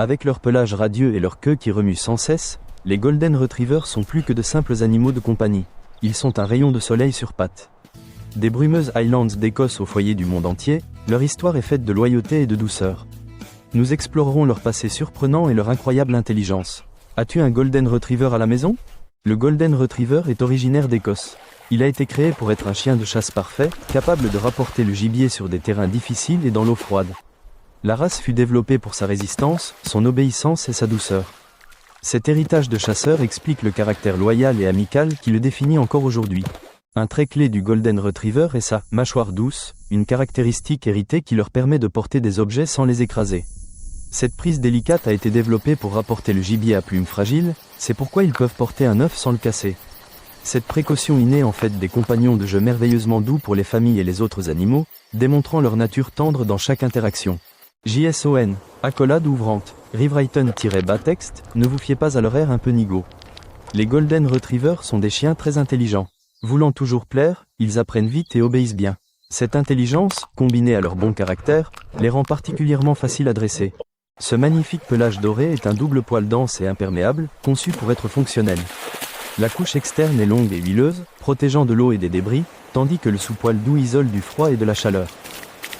Avec leur pelage radieux et leur queue qui remue sans cesse, les Golden Retrievers sont plus que de simples animaux de compagnie. Ils sont un rayon de soleil sur pattes. Des brumeuses Highlands d'Écosse au foyer du monde entier, leur histoire est faite de loyauté et de douceur. Nous explorerons leur passé surprenant et leur incroyable intelligence. As-tu un Golden Retriever à la maison? Le Golden Retriever est originaire d'Écosse. Il a été créé pour être un chien de chasse parfait, capable de rapporter le gibier sur des terrains difficiles et dans l'eau froide. La race fut développée pour sa résistance, son obéissance et sa douceur. Cet héritage de chasseur explique le caractère loyal et amical qui le définit encore aujourd'hui. Un trait clé du Golden Retriever est sa mâchoire douce, une caractéristique héritée qui leur permet de porter des objets sans les écraser. Cette prise délicate a été développée pour rapporter le gibier à plumes fragiles, c'est pourquoi ils peuvent porter un œuf sans le casser. Cette précaution innée en fait des compagnons de jeu merveilleusement doux pour les familles et les autres animaux, démontrant leur nature tendre dans chaque interaction. JSON, accolade ouvrante, rewritten-bas texte, ne vous fiez pas à leur air un peu nigaud. Les Golden Retrievers sont des chiens très intelligents. Voulant toujours plaire, ils apprennent vite et obéissent bien. Cette intelligence, combinée à leur bon caractère, les rend particulièrement faciles à dresser. Ce magnifique pelage doré est un double poil dense et imperméable, conçu pour être fonctionnel. La couche externe est longue et huileuse, protégeant de l'eau et des débris, tandis que le sous-poil doux isole du froid et de la chaleur.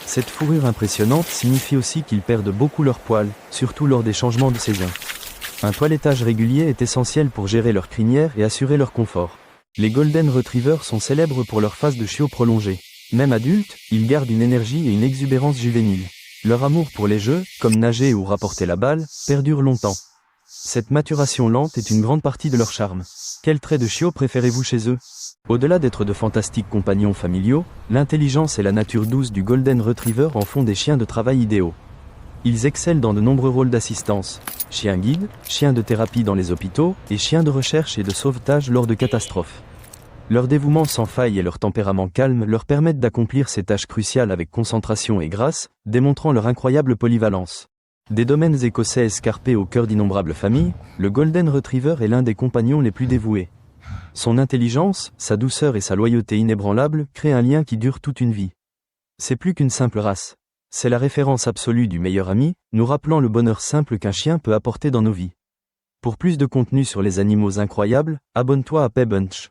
Cette fourrure impressionnante signifie aussi qu'ils perdent beaucoup leur poil, surtout lors des changements de saison. Un toilettage régulier est essentiel pour gérer leur crinière et assurer leur confort. Les Golden Retrievers sont célèbres pour leur phase de chiot prolongée. Même adultes, ils gardent une énergie et une exubérance juvénile. Leur amour pour les jeux, comme nager ou rapporter la balle, perdure longtemps. Cette maturation lente est une grande partie de leur charme. Quel trait de chiot préférez-vous chez eux? Au-delà d'être de fantastiques compagnons familiaux, l'intelligence et la nature douce du Golden Retriever en font des chiens de travail idéaux. Ils excellent dans de nombreux rôles d'assistance, chiens guides, chiens de thérapie dans les hôpitaux et chiens de recherche et de sauvetage lors de catastrophes. Leur dévouement sans faille et leur tempérament calme leur permettent d'accomplir ces tâches cruciales avec concentration et grâce, démontrant leur incroyable polyvalence. Des domaines écossais escarpés au cœur d'innombrables familles, le Golden Retriever est l'un des compagnons les plus dévoués. Son intelligence, sa douceur et sa loyauté inébranlable créent un lien qui dure toute une vie. C'est plus qu'une simple race. C'est la référence absolue du meilleur ami, nous rappelant le bonheur simple qu'un chien peut apporter dans nos vies. Pour plus de contenu sur les animaux incroyables, abonne-toi à Pebunch.